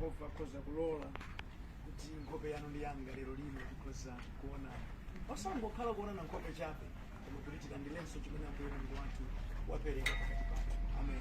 Yehova koza kulola kuti nkhope yanu ndi yanga lero lino tikoza kuona osangokhala kuona na nkhope chabe koma kuti tilandilenso chimene ambuye mulungu wathu wapereka pakati pathu. Amen.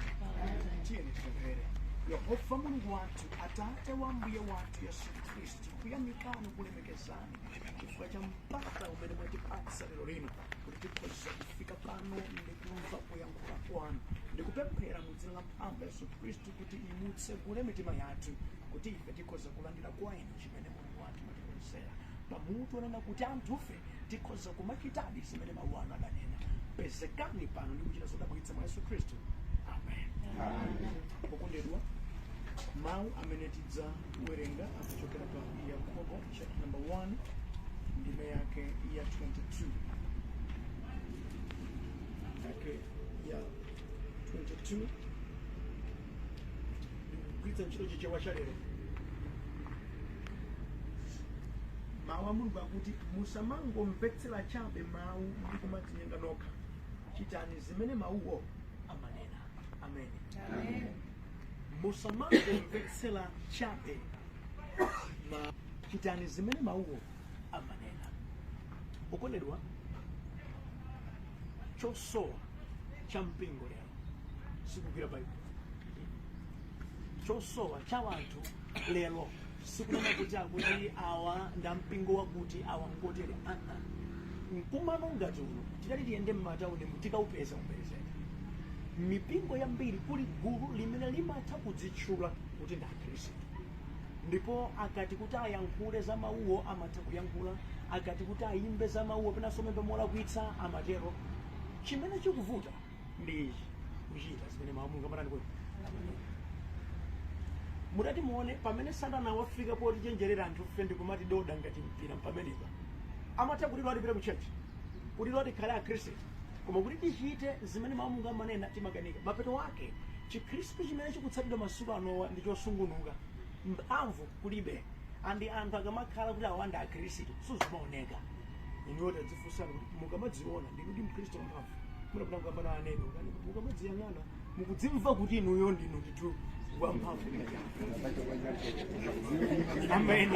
Tiyeni tipemphere. Yehova mulungu wathu, Atate wa mbuye wathu Yesu Kristu, kuyamikani kulemekezani chifukwa cha mpata umene mwatipatsa lero lino kuti tikoza kufika pano ndikumva kuyankhula kwanu. Ndikupemphera mu dzina la mphamvu Yesu Kristu kuti imutsegule mitima yathu kuti ife tikoza kulandira kwa inu chimene mulungu wathu mwatikonzera. Pamutu onena kuti anthufe tikoza kumachitadi zimene mawu anu adanena. Pezekani pano ndi kuchita zodabwitsa mwa Yesu Kristu. Amen. Okondedwa, mawu amene tidza kuwerenga akuchokera pa Yakobo chapter number 1 ndime yake ya 22 yake ya 22 ndikugwiritsa ntchito chichewa cha lero. Mawu a Mulungu akuti musamangomvetsera chabe mawu ndi kumadzinyenga nokha, chitani zimene mawuwo amanena. Amen. Amen. Musamangomvetsera chabe chitani zimene mawuwo amanena. Okondedwa, chosowa cha mpingo lero sikugwira Baibulo. Chosowa cha wanthu lero sikunena kuti akuti awa nda mpingo wakuti awa ngotere. Mkumano ngati uno tidali tiyende m'mataundi mutikaupeza umpezeka. Mipingo yambiri kuli gulu limene limatha kudzitchula kuti ndi Akhristu, ndipo akati kuti ayankhule za mawuwo amatha kuyankhula, akati kuti ayimbe za mawuwo pena somembe molakwitsa amatero. Chimene chikuvuta ndi ichi, kuchita zimene mawu Mulungu amatani kuti mudati muone pamene Satana wafika poti chenjerera anthu fe ndikumati doda ngati mpira pamenepa amatha kuti lwati pita ku church kuti lwati khale Akhristu, koma kuti tichite zimene mawu Mulungu amanena timakanika. Mapeto ake Chikhristu chimene chikutsatidwa masiku anowa ndi chosungunuka, mphamvu kulibe, andi anthu akamakhala kuti awanda Akhristu suzimaoneka. Inuyo tadzifunsani kuti mukamadziona ndikuti Mkhristu wamphamvu munapita kukambana anene ukani mukamadziyang'ana mukudzimva kuti inuyo ndinu ndithu wamphamvu. Amen.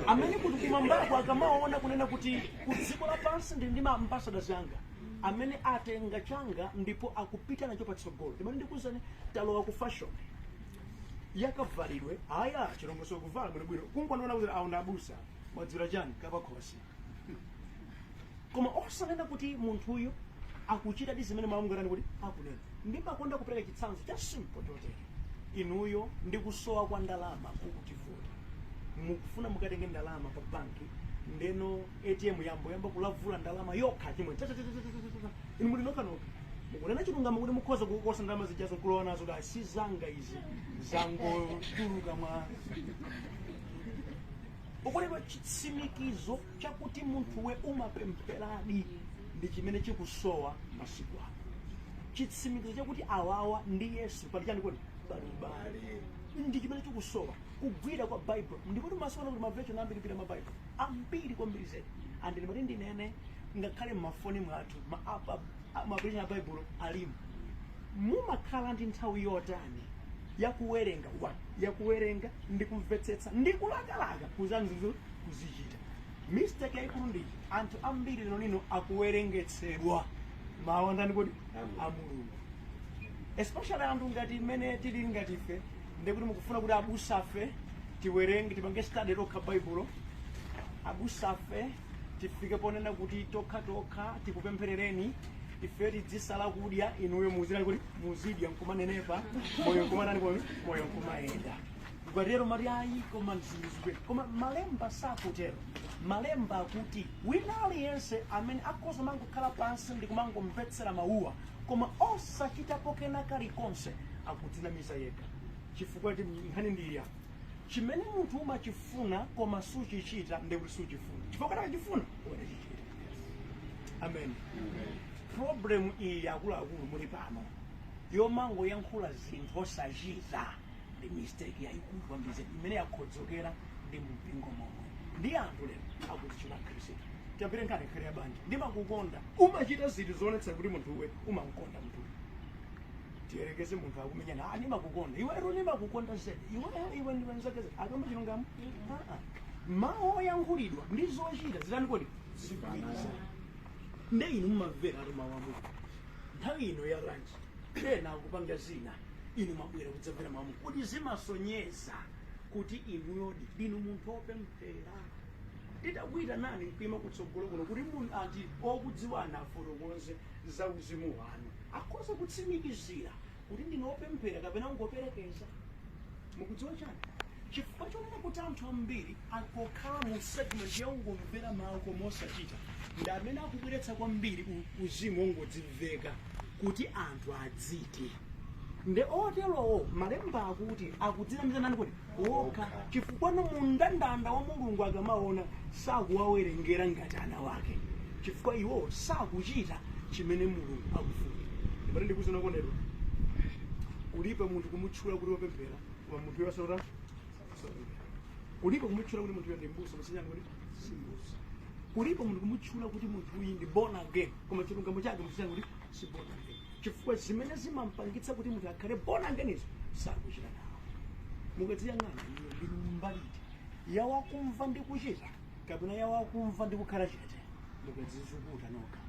Amene kuti kumambako akamaona kunena kuti ku dziko lapansi ndi maambassadors anga amene atenga changa ndipo akupita nacho patsogolo. Timene ndikuzani talowa ku fashion yakavalidwe aya chilongoso kuvala bwinobwino kunkwanona kuti aunda abusa mwadzira chani kapakhosi, koma osanena kuti munthuyo akuchita ndi zimene mawu Mulungu kuti akunena. Ndimakonda kupereka chitsanzo cha simple totere. Inuyo ndi kusowa kwa ndalama kukutivuta, mukufuna mukatenge ndalama pa banki ndeno ATM yamba kulavula ndalama yokha chimwe inu muli nokanoka mukunena chilungamo kuti mukhoza kukosa ndalama zijazo kulowa nazo da si zanga izi zangotuluka mwa ukoledwa. Chitsimikizo chakuti munthuwe umapempheradi ndi chimene chikusowa masiku ano. Chitsimikizo chakuti awawa ndi Yesu pali chani kodi balibali ndi chimene chikusowa kugwira kwa Bible. Ndipo timasowa kuti maversion ambiri pita maBible ambiri kwambiri zedi andi limati ndinene ngakhale mmafoni mwathu maversion ya Bible alimu. Mumakhala ndi nthawi yotani yakuwerenga yakuwerenga ndi kumvetsetsa ndi kulakalaka kuzanzizo kuzichita. Mistake yaikulu ndi anthu ambiri lero lino akuwerengetsedwa mawu ndani kodi a Mulungu, especially anthu ngati mmene tili ngati ife ndikuti mukufuna kuti abusafe tiwerenge tipange study lokha Bible, abusafe tifike ponena kuti tokha tikupempherereni ife tidzisala kudya inuyo muzina kuti muzidya nkumanenepa moyo nkumanani kodi moyo nkumayenda kukatero mali ayi koma mzizwe. Koma malemba sakutero. Malemba akuti wina aliyense amene akhoza mangokhala pansi ndi kumangomvetsera mawuwa koma osachitapo kena kalikonse akudzinamiza yekha, chifukwa kuti nkhani ndiya chimene munthu umachifuna koma suchichita ndikuti suchifuna, chifukwa kuti akachifuna ukachichita. Amen. Problem iyi akuluakulu muli pano yomango yankhula zinthu osachita ndi mistake yaikulu kwambiri imene yakhodzokera ndi mpingo momwe ndi anthu lero akudzichula Khristu. Tapire nkhani khale ya banja ndimakukonda umachita zinthu zoonetsa kuti munthuwe umamukonda munthu. tiyerekeze munthu akumenyana ndimakukonda iwe ndimakukonda zedi iwe ndiwenzake zedi akamba chilungamo mawu oyankhulidwa ndi zochita zitani kodi zikugwirizana nde inu mumamvera ati mawu a Mulungu nthawi ino ya ranji ena akupanga zina inu mabwera kudzamvera mawu a Mulungu kuti zimasonyeza kuti inuyodi inu munthu opemphera titakwita nani mkwima kutsogolo kuno kuti munthu ati okudziwana afotokoze za uzimu wanu akhoza kutsimikizira kuti ndinu opemphera kapena kungoperekeza mukudziwa chani chifukwa chonena kuti anthu ambiri akokhala mu segment ya ungomvera mawu koma osachita ndi amene akubweretsa kwambiri uzimu wongodzimveka kuti anthu adzite nde oterowo malemba akuti akudzinamiza nani kuti wokha chifukwa no mundandanda wa Mulungu akamaona sakuwawerengera ngati ana wake chifukwa iwo sakuchita chimene Mulungu akufuna ndipati ndikuzona kondedwa ulipe munthu kumutchula kuti wopemphera koma munthu yosauta ulipe kumutchula kuti munthu ndi mbusa musinyani kuti simbusa ulipe munthu kumutchula kuti munthu uyu ndi born again koma chilungamo chake musinyani kuti si born again chifukwa zimene zimampangitsa kuti munthu akhale born again izo sakuchita nawo mukadziyang'ana ndi mbaliti yawakumva ndi kuchita kapena yawakumva ndi kukhala chete mukadzizukuta nokha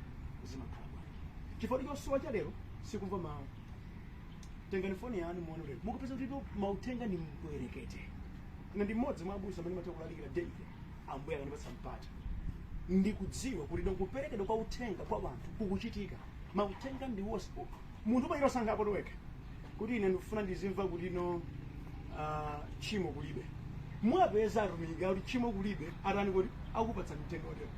zimakhala bwanji chifukwa chosowa cha lero sikumva mawu tengani foni yanu muone lero mukupeza kuti mauthenga ni mpwerekete ina ndi mmodzi mwa abusa amene matha kulalikira David ambuye akanipatsa mpata ndikudziwa kuti ndikuperekedwa kwa uthenga kwa anthu kukuchitika mauthenga ndi wose munthu umayiro sankhapo wekha kuti ine ndikufuna ndizimva kuti ino chimo kulibe mwapeza atumika kuti chimo kulibe atani kuti akupatsa uthenga wotero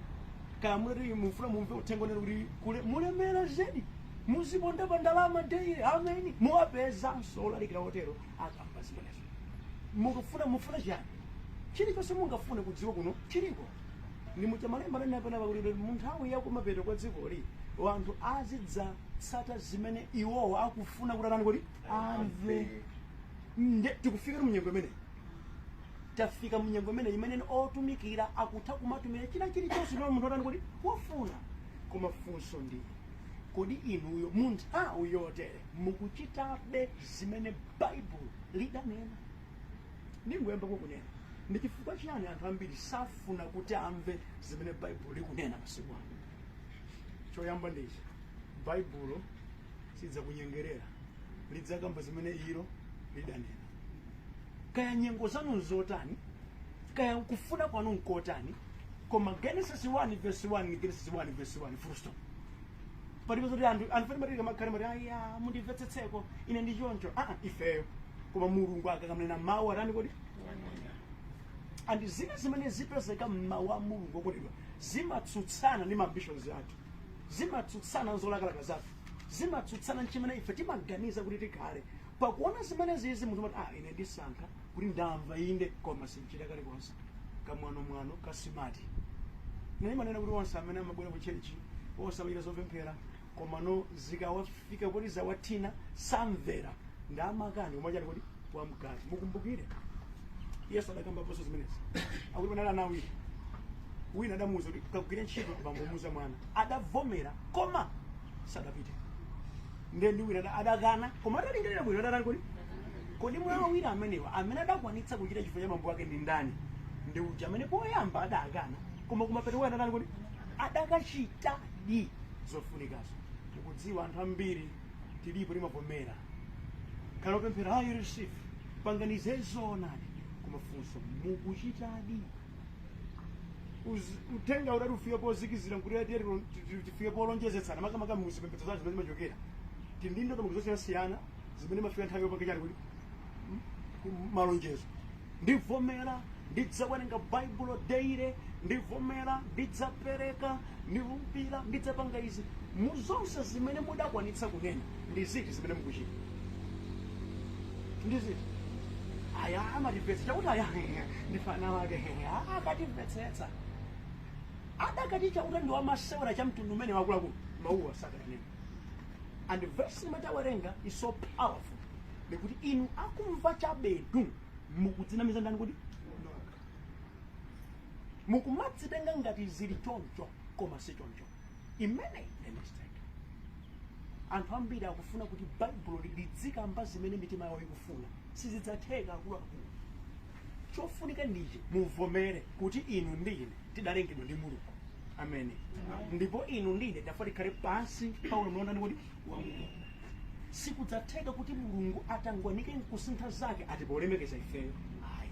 kaya muleti mufuna mumve uthenga wotero kuti kule mulemera zedi muziponda pa ndalama daily ameni mwapeza msolalikira wotero akamba zimenezo mufuna chani chilichonse mungafune kudziwa kuno chiliko ndi muchamalemba nanepanapa kuti mu nthawi yakumapeto kwa dzikoli wanthu azidzatsata zimene iwowo akufuna kuti atani kuti amve nde tikufika munyengo imeneyi tafika munyengo imeneyi imene otumikira akutha kumatumira china chilichonse chimene munthu atani kuti wafuna koma funso ndi kodi inuyo munthu uyotere mukuchitabe zimene Bible lidanena ndingoyamba kunena ndi chifukwa chiyani anthu ambiri safuna kuti amve zimene Bible likunena masiku ano choyamba ndichi Bible sidzakunyengerera lidzakamba zimene ilo lidanena kaya nyengo zanu nzotani kaya kufuna kwanu nkotani koma Genesis 1 verse 1 ni Genesis 1 verse 1 full stop palipo zoti anthu anfani matika makhale mati aya mundimvetsetseko ine ndi choncho ifeyo koma Mulungu akakamnena mawu atani kodi andi zina zimene zipezeka mmawu a Mulungu okondedwa zimatsutsana ndi ambitions athu zimatsutsana zolakalaka zathu zimatsutsana chimene ife timaganiza kuti tikhale pakuona zimene zizi munthu mati ine ndisankha kuti ndamva inde koma sinchita kalikonse kamwano kasimati ine manena kuti onse amene amabwera ku church onse amachita zopemphera koma no zikawafika kuti zawathina samvera ndamakani umachati kuti wamkati mukumbukire Yesu adakamba poso zimenezi akuti panali ana awiri wina adamuwuza kuti kagwire ntchito bambo muza mwana adavomera koma sadapite ndi wina adakana koma atalingalira bwino adatani kuti kodi mwa awiri amenewa amene adakwanitsa kuchita chifukwa cha bambo wake ndi ndani ndi uja amene poyamba adakana koma kumapeto wina adatani kuti adakachitadi zofunikazo mukudziwa anthu ambiri tilipo timavomera khala opemphera you receive panganize zoonadi koma funso mukuchitadi uthenga udati ufike pozikizira nkuti tifike polonjezetsana makamaka muzipembedzo zazo zimene zimachokera tindindo tomuku zosiyanasiyana zimene mafika nthawi yopanga chani kuti malonjezo ndivomera ndidzawerenga Bible daily ndivomera ndidzapereka ndilumbira ndidzapanga izi muzonse zimene mudakwanitsa kunena ndi ziti zimene mukuchita ndi ziti aya amatipetsa chakuti aya ndifana wake akatimvetsetsa adakati chakuti ndi wamasewera cha mtundu umene wakuluakulu mawuwa sakanena and verse matawerenga is so powerful nekuti inu akumva chabedu mukudzinamiza ndani kuti mukumadzitenga ngati zili choncho koma si choncho imene the mistake anthu ambiri akufuna kuti baibulo lidzikamba zimene mitima yawo ikufuna, sizidzatheka akuluakulu. Chofunika ndichi muvomere kuti inu ndine tidalengedwa ndi Mulungu. Ameni. Ndipo inu ndine tafa tikhale pansi pa ulamuliro kuti wa Mulungu. Sikudzatheka kuti Mulungu atangwanike kusintha zake ati polemekeza ifeyo. Ayi.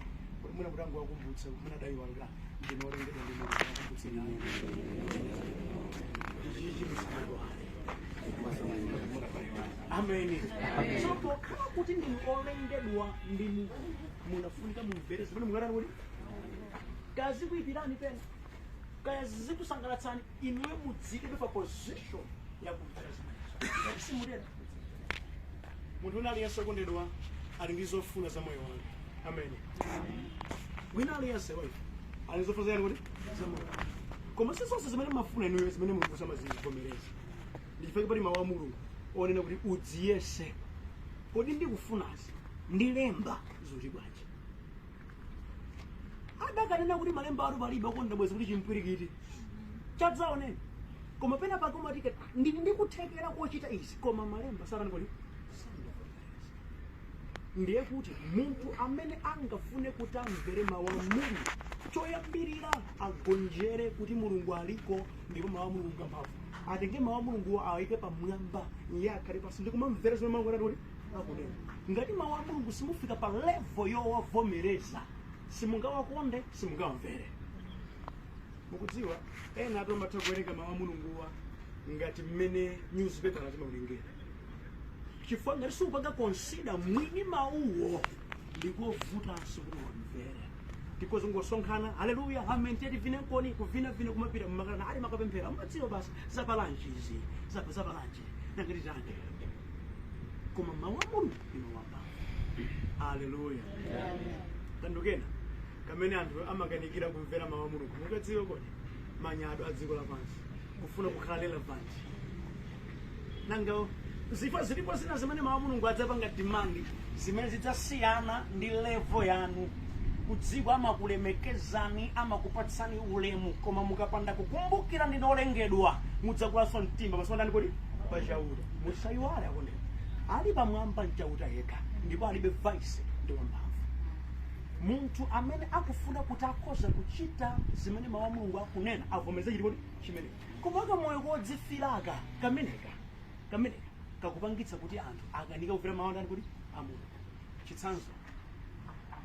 Muna kutangu wakumbutsa muna dai wanga ndinorengedwa ndi Mulungu akumbutsa naye. Amen. So pokhala kuti ndi olengedwa ndi Mulungu munafunika mumvere zimene mungatani kuti kazi kuipirani pena kaya zikusangalatani inuwe mudzike pa position ya kumvera zimene ngati simulera munthu unaliyense okondedwa ali ndi zofuna za moyo wake. Amen. Wina aliyense ali ndi zofuna zake kuti za moyo koma si zonse zimene mafuna inuwe zimene Mulungu samazivomereza. Ndifike pali mawu a Mulungu onena kuti udziyese kodi ndikufunazi ndilemba zoti bwanji. Adakanena kuti malemba atu palibe okonda bwezi kuti chimpwirikiti chadzaoneni koma pena pakomatika ndili ndikuthekera kochita izi koma malemba sakani kodi sandavomereza. Ndiye kuti munthu amene angafune kuti amvere mawu a Mulungu choyambirira agonjere kuti Mulungu aliko ndipo mawu a Mulungu amphamvu. Atenge mawu a Mulungu awayike pamwamba iye akhale pansi ndi kumamvera zimene Mulungu anati akunena. Ngati mawu a Mulungu simufika pa level yowavomereza simungawakonde simungawamvere. Mukudziwa ena ato amatha kuwerenga mawu a Mulunguwa ngati mmene newspaper achimaulengera. Chifukwa ngati supanga consider mwini mawuwo ndikovutanso kuti wamvere. Because ngosonkhana haleluya amen tedi vinenkoni kuvina kumapita mumakana ali makapemphera amadziwa basi zapalanji izi zapalanji nangati tande koma mawu a Mulungu inowamba. Haleluya. Tandukena kamene anthu amakanikira kumvera mawu a Mulungu mukadziwe kodi manyado a dziko lapansi kufuna kukhala relevant nanga zifa zilipo zina zimene mawu a Mulungu adzapanga demand zimene zidzasiyana ndi level yanu. Kudziko amakulemekezani amakupatsani ulemu koma mukapanda kukumbukira ndi olengedwa mudzakulaso mtima pasondani kodi pachauta. Musayiwale akondera ali pamwamba mchauta yekha ndipo alibe vice ndi wamphamvu. Munthu amene akufuna kuti akhoza kuchita zimene mawu a Mulungu akunena avomereze chiti kodi chimene koma kamoyo kodzifiraka kameneka kakupangitsa kuti anthu akanika kumvera mawu a kodi a Mulungu. Chitsanzo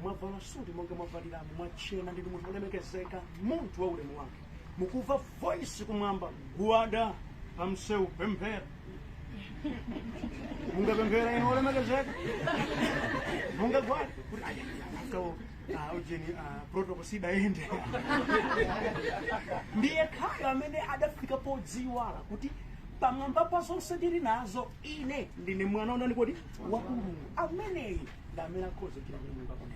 mwavala suti monga mwavaliramu mwachena ndi munthu olemekezeka munthu wa ulemu wake mukuva voice kumwamba gwada pamsewu pemphera. Mungapemphera inu olemekezeka mungagwada kuti ujeni protocol sidaende. Ndiye khaya amene adafika podziwala kuti pamwamba pa zonse ndili nazo ine ndine mwana wandani kodi wa Mulungu. Ameneyi ndi amene akhoza kuchita kuti Mulungu akunena.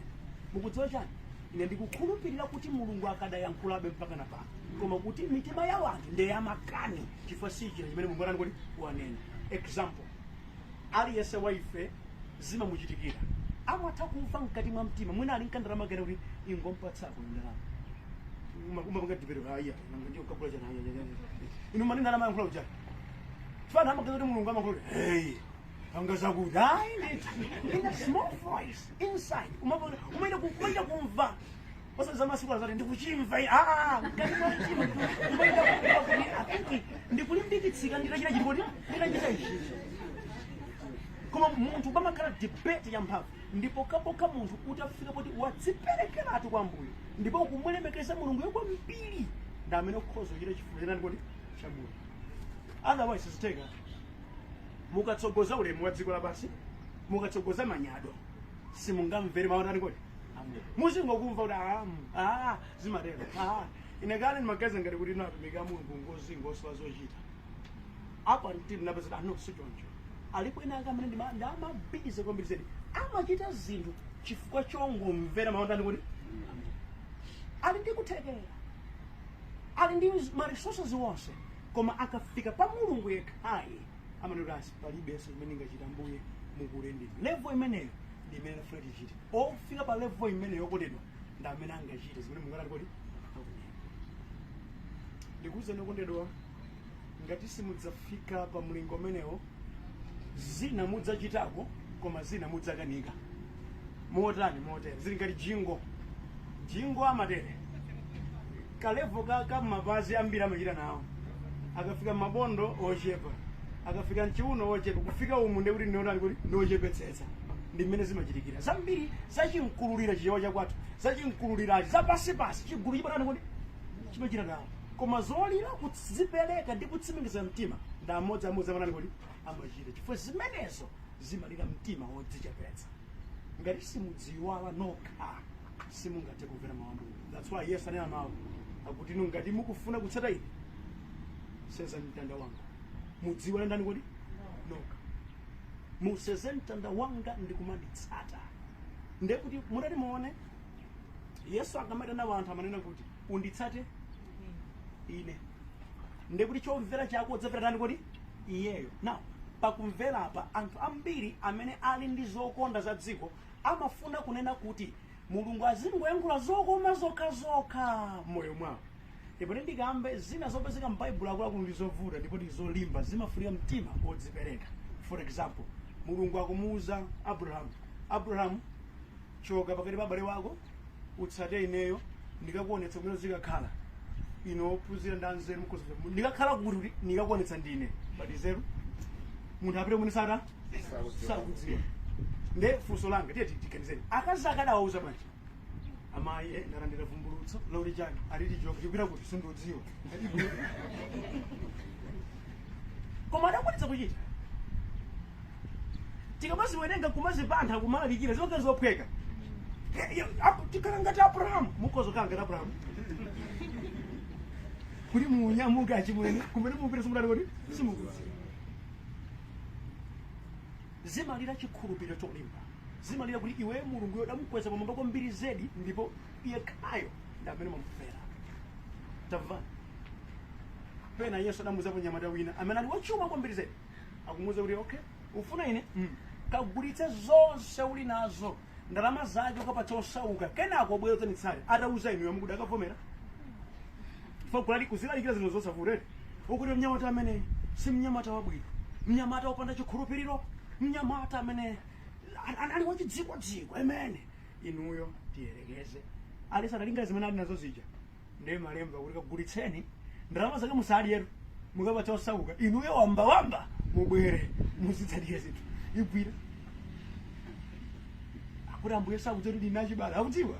Mukudziwa chani ine ndikukhulupirira kuti Mulungu akadayankhulabe mpaka napano koma kuti mitima ya wanthu ndi yamakani chifukwa sichira chimene Mulungu anani kodi wanena. Example aliyense wa ife zimamuchitikira amatha kumva mkati mwa mtima mwina ali nkandalama kena kuti ingompatsako ndalama umapanga dipero aya nanga ndio kabula chana ino mani ndalama yankhula uja fana amakeza kuti Mulungu amakhulula hey angazakudai in a small voice inside umaida kumva basa masiku azati ndikuchimva ngati machimva umaida kumva kuti akinki ndikulimbikitsika nditachita chiti kodi nditachita ichi koma munthu pamakhala debate ya mphamvu ndipo kapoka munthu utafika poti wadziperekeratu kwa Ambuye ndipo ukumulemekeza Mulungu kwambiri ndi amene ukhoza kuchita chifuniro chenani kodi cha Mulungu. Otherwise siziteka mukatsogoza ulemu wa dziko lapansi mukatsogoza manyado simungamvere mawu a kodi muzingokumva kuti zimatero ine kale ndimagaza ngati kuti inatumika Mulungu ngoswa zochita apa ntili napeza no sichoncho alipo ena anga amene ndamabize kwambiri zedi amachita zinthu chifukwa chongomvera mawu a kodi ali ndi kuthekera ali ndi maresources wonse koma akafika pa Mulungu yekhayi amanoti palibenso imene ingachita Ambuye mukulendera. Level imeneyo ndi imene afuna tichite ofika pa level imeneyo yokondedwa ndi amene angachite zimene Mulungu anati kodi akunena. Ndikuwuzeni okondedwa ngati simudzafika pa mlingo umenewo zina mudzachitako koma zina mudzakanika. Motani motere zili ngati jingo amatere kalevo ka mapazi ambiri amachita nawo, akafika mabondo ochepa, akafika mchiuno ochepa, kufika umu ndekuti ndinotani kuti ndochepetsetsa. Ndi mmene zimachitikira zambiri zachimkululira chichewa chakwathu, zachimkululirachi zapasipasi chigulu chipatani kuti chimachita nawo, koma zolira kuzipereka ndi kutsimikiza mtima ndi amodzi amanani kuti amachita, chifukwa zimenezo zimalira mtima wodzichepetsa. Ngati simudziwala nokha simungathe kumvera mawu a Mulungu. That's why Yesu anena mawu akuti inu ngati mukufuna kutsata ine seza mtanda wanga, mudziwala ndani kuti nokha, museze mtanda wanga ndi kumanditsata. Ndekuti mutati muone Yesu akamata na anthu amanena kuti unditsate ine, ndekuti chomvera chako udzamvera ndani kuti iyeyo. Now pakumvera apa anthu ambiri amene ali ndi zokonda za dziko amafuna kunena kuti Mulungu azingoyankhula zokoma zokha moyo mwawo. Ndipo ndikambe zina zopezeka m'Baibulo akuluakulu ndi zovuta ndipo ndi zolimba, zimafunika mtima wodzipereka. For example, Mulungu akumuwuza Abrahamu, choka pakati pa abale wako utsate ineyo ndikakuonetsa kumene zikakhala. Ino ophunzira ndi anzeru mukhoza ndikakhala kuti ndikakuonetsa ndine badi zeru munthu apite mwini sakudziwa. Nde funso langa tiye tikanizeni akazi akadawauza bwanji amayi ndalandira vumbulutso loti chani aliti joka chipita kuti sindodziwa koma adakwanitsa kuchita. Tikamaziwerenga kumazipantha kumalalikira zonse zophweka tikhala ngati Abrahamu, mukhoza kukhala ngati Abrahamu kuti munyamuke achimwene kumene mupita simudali kuti simukudziwa. Zimalira chikhulupiriro cholimba, zimalira kuti iwe Mulungu yodamukweza pamwamba kwambiri zedi ndipo iye khayo ndi amene mamufera. Tamvani pena Yesu adamuwuzapo mnyamata wina amene ali wachuma kwambiri zedi, akumuwuza kuti okay ufuna ine kagulitse zonse uli nazo, ndalama zake ukapatsa osauka, kenako bwera udzanditsate. Atawuza inuyo mukuti akavomera fakulali kuzilalikira zinthu zosavutete ukuti mnyamata amene si mnyamata wabwino, mnyamata wopanda chikhulupiriro, mnyamata amene ali wachidziko amene inuyo tiyerekeze. Alisa analinga zimene ali nazo zija ndiye malemba kuti kagulitseni ndalama zake musadyetu mukapatsa osauka, inuyo wamba mubwere muzitsatire zinthu igwira. Akuti Ambuye sakudziwa kuti ndinachibala, akudziwa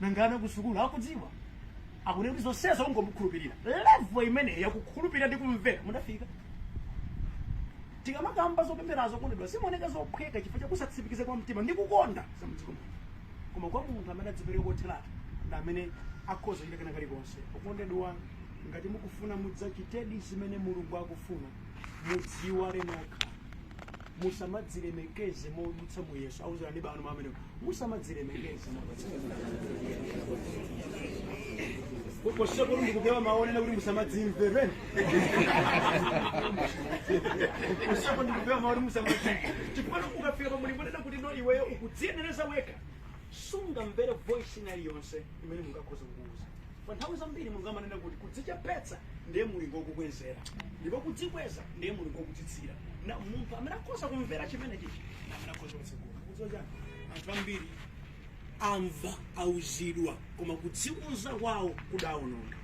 nangana kusukulu akudziwa, akune kuti zonsezo ungomukhulupirira. Level imene yakukhulupirira ndi kumvera mudafika. Tikamakamba zopemberazo kondedwa simoneka zophweka chifukwa chakusatsimikiza kwa mtima ndi kukonda samdziko muno, koma kwa munthu amene adzipereka kotheratu ndi amene akhoza kuchita kena kalikonse. Okondedwa, ngati mukufuna mudzachitedi zimene Mulungu akufuna, mudziwale nokha, musamadzilemekeze modutsa mu Yesu. Awuzira ndi banu amene musamadzilemekeze kuposeko ndikupewa maonena kuti musamadzimvereni kuseko ndikupewa maoni musamadzimvereni chifukwa ukafika pa mulimu nena kuti no iweyo ukudziyenereza weka sungamvere voice ina iliyonse imene mungakhoza kukuwuza. Pa nthawi zambiri mungamanena kuti kudzichepetsa ndiye Mulungu wokukwezera ndipo kudzikweza ndiye Mulungu wokudzitsira. Na munthu amene akhoza kumvera chimene chichi amene akhoza kutsegula kuzoja. Anthu ambiri amva auzidwa koma kudziuza kwawo kudawononga.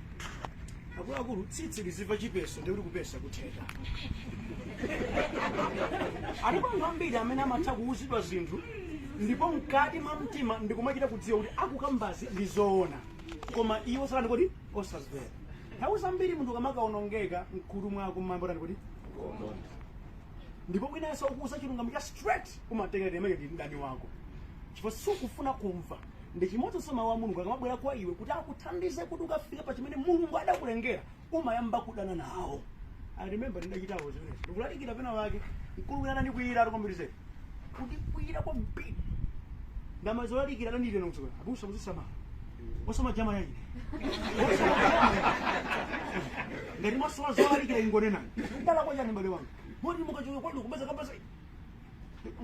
Akuluakulu tsitsi liziva chipeso ndi kuti kupesa kutheka. Alipo anthu ambiri amene amatha kuwuzidwa zinthu ndipo mkati mwa mtima ndikumachita kudziwa kuti akukambazi ndi zoona, koma iwo salani kuti osazimvera. Nthawi zambiri munthu kamakaonongeka mkhutu mwako mmambo tani kuti ndipo kwinayenso ukuwuza chilungamo cha straight umatenga temeke ndi mdani wako chifukwa sukufuna kumva. Ndi chimodzi mawu a Mulungu akamabwera kwa iwe kuti akuthandize kuti ukafika pa chimene Mulungu adakulengera umayamba kudana nawo. I remember ndachitawo zimenezi ndikulalikira pena wake mkuluwirana ndi kuyira atokombirizeti kuti kuyira kwa mpini ndamazolalikira ndandite nokutsukula abusa muzisamala osoma jama yaine ngati masowa zolalikira ingonenani ndala kwa chani mbale wanga moti mukachoka kwanu kumbaza kabasa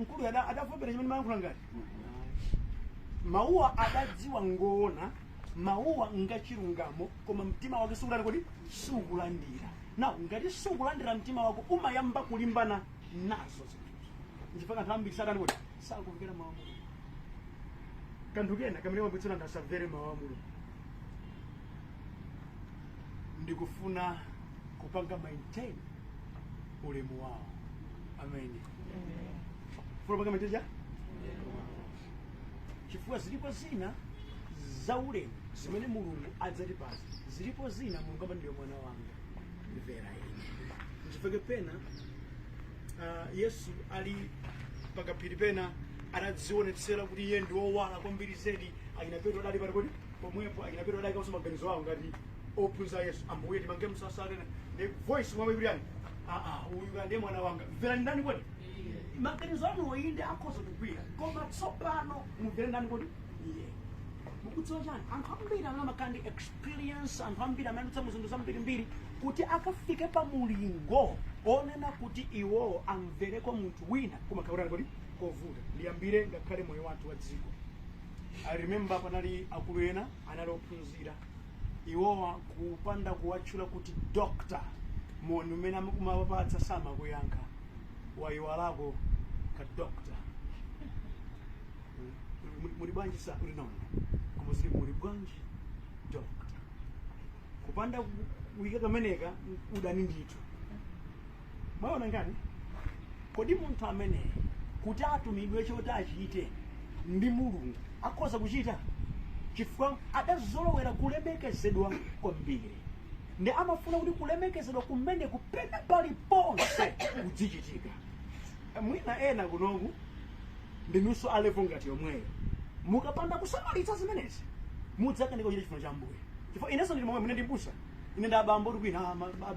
mkulu adafobera chimene mayankhula ngati mauwa adadziwa ngoona mauwa ngachilungamo koma mtima wake sukulani kuti sukulandira. Na ngati sukulandira mtima wako umayamba kulimbana nazo nchifaka anthu ambiri sadani kuti sakumvera mawu a Mulungu. Kanthu kena kamene mabwitsira anthu asamvere mawu a Mulungu ndikufuna kupanga maintain ulemu wawo. Amen. Funa kupanga maintain ja? Chifukwa zilipo zina za ulemu zimene Mulungu adzatipasa, zilipo zina Mulungu amati ndiye mwana wanga mvera ine. Nchifukwa pena Yesu ali pakaphiri pena anadzionetsera kuti iye ndi wowala kwambiri zedi. Akina Petro adali pali kuti pomwepo akina Petro adali kaso maganizo awo ngati ophunzira Yesu. Ambuye timange msasale ndi voice mwa Biblia yani uyu ndiye mwana wanga mvera ndani kwani maganizo anu oyinde akhoza kugwira koma tsopano mvera ndani kwani iye mukudziwa chani anthu ambiri amene amakandi experience anthu ambiri amene atsamwa zinthu zambirimbiri kuti akafike pa mulingo onena kuti iwowo amvereko munthu wina kumakhaurani kuti kovuta. Ndiyambire ngakhale moyo wathu wa dziko. I remember panali akulu ena anali ophunzira iwowa kupanda kuwatchula kuti doctor moni umene akumapatsa samakuyankha wayiwalako ka doctor. Muli bwanji sa uli nono koma zili muli bwanji doctor kupanda kuika kameneka udani ndithu. Mwaona ngani kodi munthu amene kuti atumidwe choti achite ndi Mulungu akhoza kuchita chifukwa adazolowera kulemekezedwa kwambiri ndi amafuna kuti kulemekezedwa kumene kupena paliponse kudzichitika. Mwina ena kunoku ndinunso alevo ngati yomweyo mukapanda kusamalitsa zimenezi mudzakanika kuchita chifuniro cha Ambuye. Chifukwa inenso ndili momwe mune ndimbusa ine ndabambo tikwina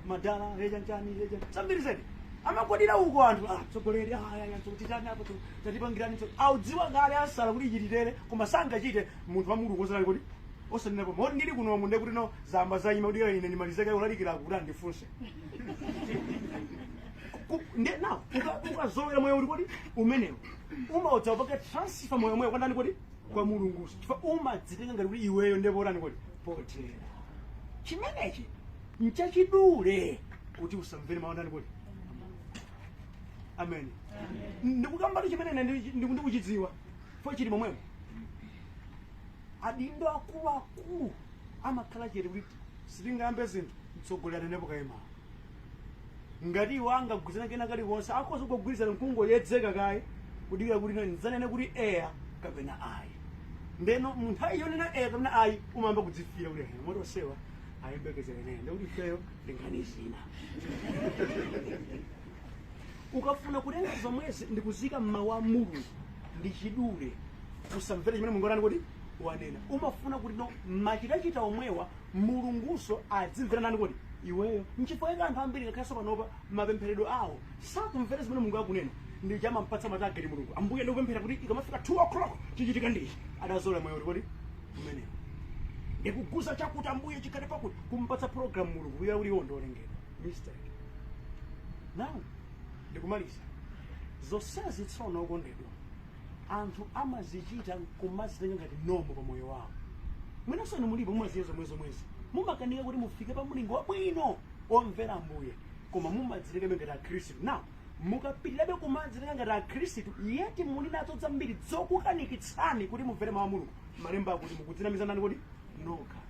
madala lechanchani zambiri zedi amakodira uko anthu tsogoleri titani apo tatipangirani audziwa ngale asala kuti ichitirere koma sangachite munthu wa Mulungu osali kuti osanena koma ndili kuno munde kuti no zamba zanyima kuti ine ndimalizeke ulalikira kuti andifunse now ukazolowera moyo uli kuti umenewo umaudza upake transfer moyo mweyo kwandani kuti kwa Mulungu chifukwa umadzitenga ngati kuti iweyo ndipo urani kuti potera chimenechi nchachidule kuti usamvere mawu ndani kuti amen. Ndikukambatu chimene ndikuchidziwa fo chili momwemo adindo akuluakulu amakhala chete kuti sitingambe zinthu mtsogoleri nepo kayima ngati iwo angagwirizana kena kalikonse akhoza kugwirizana mkungoyedzeka kaye kudikira kuti ndzanene kuti eya kapena ayi. Ndeno munthu ayionena eya kapena ayi umamba kudzifira kuti moti osewa ayembekezere nene ndikuti ifeyo ndinganizina. Ukafuna kutenga zomwezi ndikuzika mmawu a Mulungu ndi chidule usamvere chimene Mulungu kuti wanena. Umafuna kuti no machitachita omwewa Mulunguso adzimvera nani kuti iweyo. Nchifukwa anthu ambiri ngakhaso panopa mapempheredwe awo sakumvera zimene Mulungu akunena ndi chama mpatsa matageti Mulungu. Ambuye ndikupemphera kuti ikamafika 2 o'clock chichitika ndichi adazola moyo kuti umenewo ndikuguza chakuti Ambuye chikati pakuti kumpatsa program Mulungu kuya uli wondo olengera mistake. Now ndikumaliza zonsezi tsono okondedwa anthu amazichita kumazitenga ngati nombo pa moyo wawo. Mwinanso inu mulipo mumaziyezo mwezi mumakanika kuti mufike pa mulingo wabwino omvera Ambuye koma mumadzitenga ngati akhristu. Now mukapitirabe kumadzitenga ngati akhristu yeti muli nazo zambiri zokukanikitsani kuti mumvere mawu a Mulungu. Malemba akuti mukudzinamiza nani kuti nokha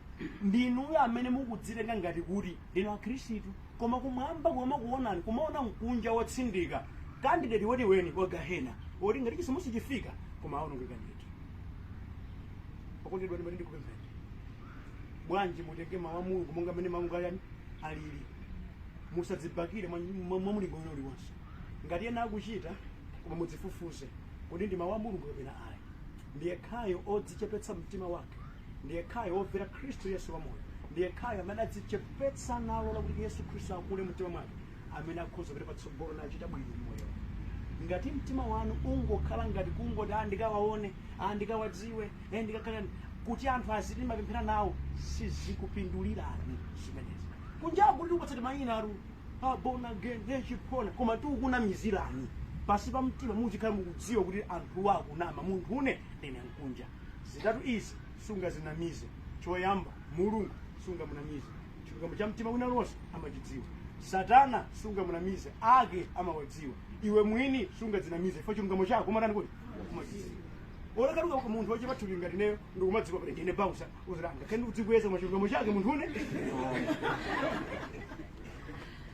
ndinuyo amene mukudzitenga ngati kuti ndinu akhristu koma kumwamba koma kuonani kumaona mkunja wotsindika candidate woti weni wa Gahena woti ngati chisimusi chifika koma aonongeka ndithu. Okondedwa ndimene ndikupemphera bwanji mutenge mawu a Mulungu monga mmene mawu ayani alili musadzibakire mwa mulingo wina uliwonse. Ngati ena akuchita koma mudzifufuze kuti ndi mawu a Mulungu kapena ayi. Ndiye khayo odzichepetsa mtima wake, ndiye khayo omvera Khristu Yesu wamoyo, ndiye khayo amene adzichepetsa nalo kuti Yesu Khristu akule mtima mwake amene akhoza kuti patsogolo nachita bwino moyo. Ngati mtima wanu ungokhala ngati kungoti ndikawaone ndikawadziwe ndikakhala kuti anthu aziti mapemphera nawo sizikupindulirani zimenezi. Kunja kuti upatsati mayina aru born again chipona koma tikunamizirani pasi pa mtima muchikhala mukudziwa kuti anthu akunama munthu une ndine nkunja. Zitatu izi sungazinamize. Choyamba Mulungu sungamunamize. Chilungamo cha mtima wina lonse amachidziwa. Satana sungamunamize ake amawadziwa. iwe mwini sungadzinamize chifukwa chilungamo chako umatani kuti olakaluka kwa munthu wachipathuli ngati neyo ndikumadziwa kuti ndine bausa uzilanga kandi udzikweza mwa chilungamo chake munthune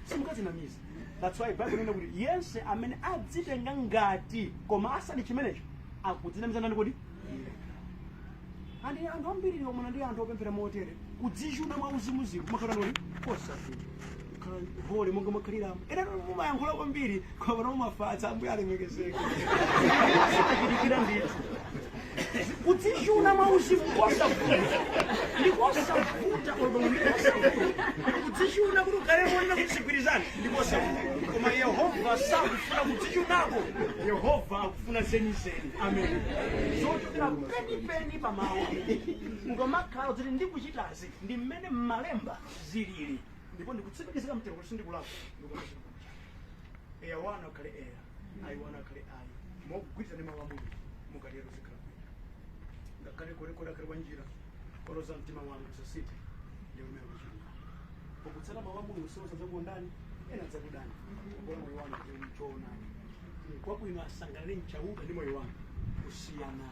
simukadzinamize. That's why Bible inena kuti yense amene adzitenga ngati koma asali chimenecho akudzinamiza ndani kuti andi anthu ambiri omwe ndi anthu opemphera motere kudzichuna mwa uzimuzimu makhala kuti kosafi hole monga makhaliramo ena mumayankhula kwambiri koma mumafatsa ambuye alemekezeke sakidikira ndithu kudzichuna mwa uzimu kosafuta ndikosafuta kudzichuna kuti ukhale wonena kusigwirizana ndikosafuta koma Yehova sakufuna kudzichunako. Yehova akufuna zenizeni. Amen. Zochokera penipeni pamawu ngomakhala kuti ndikuchitazi ndi mmene mmalemba zilili ndipo ndikutsimikizika mtengo kuti sindikulapa eya wana akhale eya ayi wana akhale ayi mogwirizana ndi mawu a Mulungu mukalero zikhala ngakhale kolekole akhale kwa njira oloza mtima wanu kusasita ndi umene kuchuluka pokutsata mawu a Mulungu siwoza zakudani ena zakudani koma moyo wanu kuti mchoonani kwabwino asangalale mchauta ndi moyo wanu kusiyana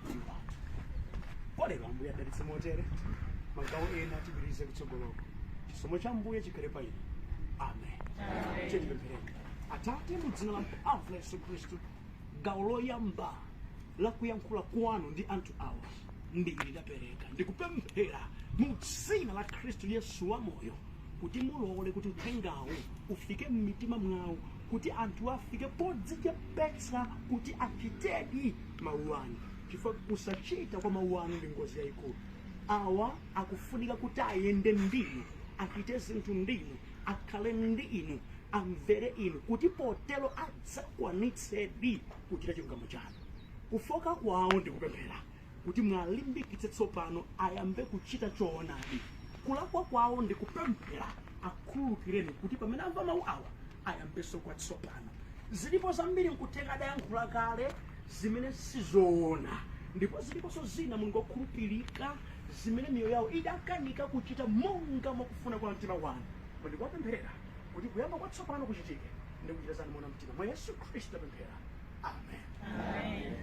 ndi wanu. Kolero ambuye adalitse motere magawo ena atibirize kutsogoloko chisomo cha mbuye chikhale pa inu. Amen. Tipemphereni. Atate mu dzina la Ambuye Yesu Khristu gawo loyamba la kuyankhula kwanu ndi anthu awa ndili ndapereka ndikupemphera mu dzina la Khristu Yesu wa moyo kuti mulole kuti uthengawo ufike m'mitima mwawo kuti anthu afike podzichepetsa kuti achitedi mawu anu chifukwa kusachita kwa mawu anu ndi ngozi yayikulu. Awa akufunika kuti ayende ndinu achite zinthu ndinu akhale ndi inu amvere inu kuti potero adzakwanitsedi kuchita chilungamo chanu. Kufoka kwawo ndikupemphera kuti mwalimbikitse tsopano ayambe kuchita choonadi. Kulakwa kwawo ndikupemphera akhululukireni kuti pamene amva mawu awa ayambenso kwatsopano. Zilipo zambiri nkutheka dayankhula kale zimene sizoona ndipo ziliponso zina Mulungu okhulupirika zimene miyoyo yawo idakanika kuchita monga mwakufuna kwa mtima wanu. Ndikuwapempherera kuti kuyamba kwatsopano kuchitike ndikuchita zanu mwa mtima mwa Yesu Khristu apemphera. Amen. Amen.